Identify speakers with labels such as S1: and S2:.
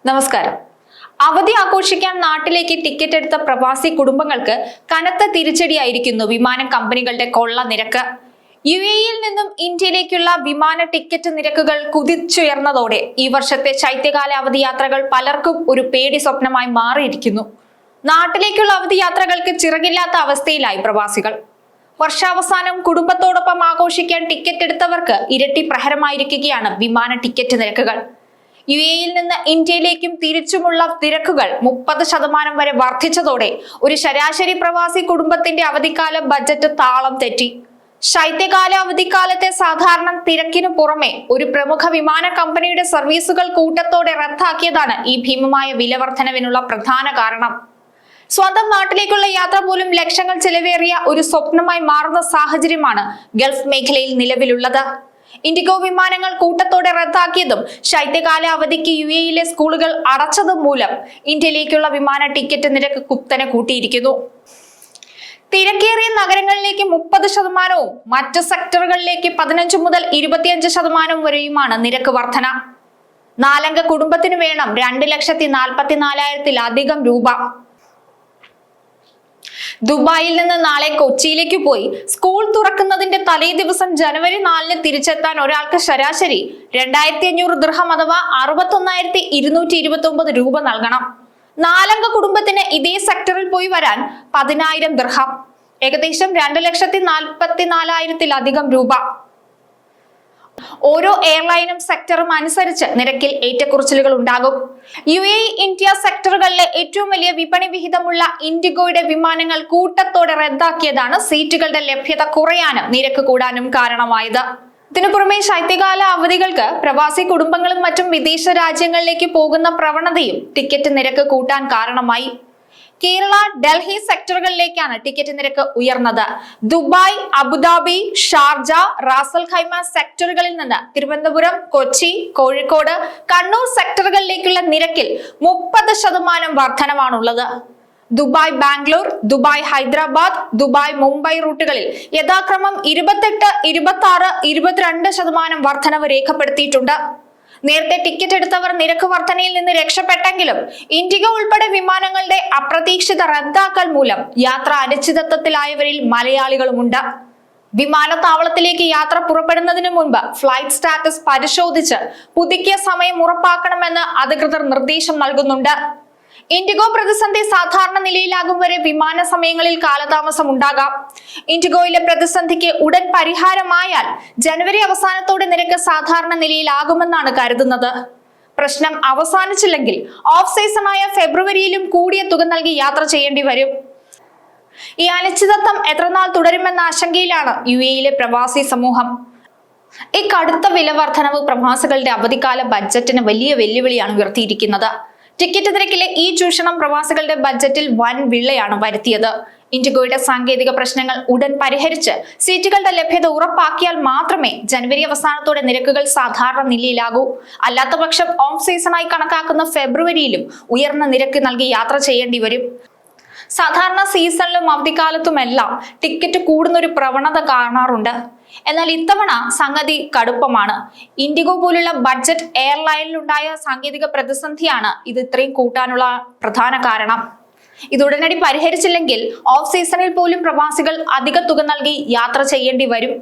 S1: നമസ്കാരം. അവധി ആഘോഷിക്കാൻ നാട്ടിലേക്ക് ടിക്കറ്റ് എടുത്ത പ്രവാസി കുടുംബങ്ങൾക്ക് കനത്ത തിരിച്ചടിയായിരിക്കുന്നു വിമാന കമ്പനികളുടെ കൊള്ള നിരക്ക്. UAE-യിൽ നിന്നും ഇന്ത്യയിലേക്കുള്ള വിമാന ടിക്കറ്റ് നിരക്കുകൾ കുതിച്ചുയർന്നതോടെ ഈ വർഷത്തെ ശൈത്യകാല അവധി യാത്രകൾ പലർക്കും ഒരു പേടി സ്വപ്നമായി മാറിയിരിക്കുന്നു. നാട്ടിലേക്കുള്ള അവധി യാത്രകൾക്ക് ചിറകില്ലാത്ത അവസ്ഥയിലായി പ്രവാസികൾ. വർഷാവസാനം കുടുംബത്തോടൊപ്പം ആഘോഷിക്കാൻ ടിക്കറ്റ് എടുത്തവർക്ക് ഇരട്ടി പ്രഹരമായിരിക്കുകയാണ് വിമാന ടിക്കറ്റ് നിരക്കുകൾ. UAE-യിൽ നിന്ന് ഇന്ത്യയിലേക്കും തിരിച്ചുമുള്ള നിരക്കുകൾ 30% വരെ വർദ്ധിച്ചതോടെ ഒരു ശരാശരി പ്രവാസി കുടുംബത്തിന്റെ അവധിക്കാല ബജറ്റ് താളം തെറ്റി. ശൈത്യകാല അവധിക്കാലത്തെ സാധാരണ തിരക്കിനു പുറമെ ഒരു പ്രമുഖ വിമാന കമ്പനിയുടെ സർവീസുകൾ കൂട്ടത്തോടെ റദ്ദാക്കിയതാണ് ഈ ഭീമമായ വിലവർദ്ധനവിനുള്ള പ്രധാന കാരണം. സ്വന്തം നാട്ടിലേക്കുള്ള യാത്ര പോലും ലക്ഷങ്ങൾ ചെലവേറിയ ഒരു സ്വപ്നമായി മാറുന്ന സാഹചര്യമാണ് ഗൾഫ് മേഖലയിൽ നിലവിലുള്ളത്. ഇൻഡിഗോ വിമാനങ്ങൾ കൂട്ടത്തോടെ റദ്ദാക്കിയതും ശൈത്യകാല അവധിക്ക് UAE-യിലെ സ്കൂളുകൾ അടച്ചതും മൂലം ഇന്ത്യയിലേക്കുള്ള വിമാന ടിക്കറ്റ് നിരക്ക് കുത്തനെ കൂട്ടിയിരിക്കുന്നു. തിരക്കേറിയ നഗരങ്ങളിലേക്ക് 30%, മറ്റ് സെക്ടറുകളിലേക്ക് 15 മുതൽ 25% വരെയുമാണ് നിരക്ക് വർധന. 4 അംഗ കുടുംബത്തിന് വേണം 2,44,000-ലധികം രൂപ. ദുബായിൽ നിന്ന് നാളെ കൊച്ചിയിലേക്ക് പോയി സ്കൂൾ തുറക്കുന്നതിന്റെ തലേ ദിവസം ജനുവരി 4-ന് തിരിച്ചെത്താൻ ഒരാൾക്ക് ശരാശരി 2,500 ദിർഹം അഥവാ 61,229 രൂപ നൽകണം. 4 അംഗ കുടുംബത്തിന് ഇതേ സെക്ടറിൽ പോയി വരാൻ 10,000 ദിർഹം, ഏകദേശം 2,44,000-ലധികം രൂപ. ഓരോ എയർലൈനും സെക്ടറും അനുസരിച്ച് നിരക്കിൽ ഏറ്റക്കുറച്ചിലുകൾ ഉണ്ടാകും. UAE ഇന്ത്യ സെക്ടറുകളിലെ ഏറ്റവും വലിയ വിപണി വിഹിതമുള്ള ഇൻഡിഗോയുടെ വിമാനങ്ങൾ കൂട്ടത്തോടെ റദ്ദാക്കിയതാണ് സീറ്റുകളുടെ ലഭ്യത കുറയാനും നിരക്ക് കൂടാനും കാരണമായത്. ഇതിനു പുറമെ ശൈത്യകാല അവധികൾക്ക് പ്രവാസി കുടുംബങ്ങളും മറ്റും വിദേശ രാജ്യങ്ങളിലേക്ക് പോകുന്ന പ്രവണതയും ടിക്കറ്റ് നിരക്ക് കൂട്ടാൻ കാരണമായി. കേരള, ഡൽഹി സെക്ടറുകളിലേക്കാണ് ടിക്കറ്റ് നിരക്ക് ഉയർന്നത്. Dubai, Abu Dhabi, Sharjah, Ras al Khaimah സെക്ടറുകളിൽ നിന്ന് തിരുവനന്തപുരം, കൊച്ചി, കോഴിക്കോട്, കണ്ണൂർ സെക്ടറുകളിലേക്കുള്ള നിരക്കിൽ 30% വർധനമാണുള്ളത്. Dubai Bangalore, Dubai Hyderabad, Dubai Mumbai റൂട്ടുകളിൽ യഥാക്രമം 28, 26, 22% വർധനവ് രേഖപ്പെടുത്തിയിട്ടുണ്ട്. നേരത്തെ ടിക്കറ്റ് എടുത്തവർ നിരക്ക് വർധനയിൽ നിന്ന് രക്ഷപ്പെട്ടെങ്കിലും ഇൻഡിഗോ ഉൾപ്പെടെ വിമാനങ്ങളുടെ അപ്രതീക്ഷിത റദ്ദാക്കൽ മൂലം യാത്ര അനിശ്ചിതത്വത്തിലായവരിൽ മലയാളികളുമുണ്ട്. വിമാനത്താവളത്തിലേക്ക് യാത്ര പുറപ്പെടുന്നതിന് മുൻപ് ഫ്ലൈറ്റ് സ്റ്റാറ്റസ് പരിശോധിച്ച് പുതുക്കിയ സമയം ഉറപ്പാക്കണമെന്ന് അധികൃതർ നിർദ്ദേശം നൽകുന്നുണ്ട്. ഇൻഡിഗോ പ്രതിസന്ധി സാധാരണ നിലയിലാകും വരെ വിമാന സമയങ്ങളിൽ കാലതാമസം ഉണ്ടാകാം. ഇൻഡിഗോയിലെ പ്രതിസന്ധിക്ക് ഉടൻ പരിഹാരമായാൽ ജനുവരി അവസാനത്തോടെ നിരക്ക് സാധാരണ നിലയിലാകുമെന്നാണ് കരുതുന്നത്. പ്രശ്നം അവസാനിച്ചില്ലെങ്കിൽ ഓഫ് സീസണായ ഫെബ്രുവരിയിലും കൂടിയ തുക നൽകി യാത്ര ചെയ്യേണ്ടി വരും. ഈ അനിശ്ചിതത്വം എത്രനാൾ തുടരുമെന്ന ആശങ്കയിലാണ് UAE-യിലെ പ്രവാസി സമൂഹം. ഈ കടുത്ത വില വർധനവ് പ്രവാസികളുടെ അവധിക്കാല ബഡ്ജറ്റിന് വലിയ വെല്ലുവിളിയാണ് ഉയർത്തിയിരിക്കുന്നത്. ടിക്കറ്റ് നിരക്കിലെ ഈ ചൂഷണം പ്രവാസികളുടെ ബഡ്ജറ്റിൽ വൻ വിള്ളയാണ് വരുത്തിയത്. ഇൻഡിഗോയുടെ സാങ്കേതിക പ്രശ്നങ്ങൾ ഉടൻ പരിഹരിച്ച് സീറ്റുകളുടെ ലഭ്യത ഉറപ്പാക്കിയാൽ മാത്രമേ ജനുവരി അവസാനത്തോടെ നിരക്കുകൾ സാധാരണ നിലയിലാകൂ. അല്ലാത്തപക്ഷം ഓഫ് സീസണായി കണക്കാക്കുന്ന ഫെബ്രുവരിയിലും ഉയർന്ന നിരക്ക് നൽകി യാത്ര ചെയ്യേണ്ടി വരും. സാധാരണ സീസണിലും അവധിക്കാലത്തുമെല്ലാം ടിക്കറ്റ് കൂടുന്നൊരു പ്രവണത കാണാറുണ്ട്. എന്നാൽ ഇത്തവണ സംഗതി കടുപ്പമാണ്. ഇൻഡിഗോ പോലുള്ള ബഡ്ജറ്റ് എയർലൈനിലുണ്ടായ സാങ്കേതിക പ്രതിസന്ധിയാണ് ഇത് ഇത്രയും കൂട്ടാനുള്ള പ്രധാന കാരണം. ഇത് ഉടനടി പരിഹരിച്ചില്ലെങ്കിൽ ഓഫ് സീസണിൽ പോലും പ്രവാസികൾ അധിക തുക നൽകി യാത്ര ചെയ്യേണ്ടി വരും.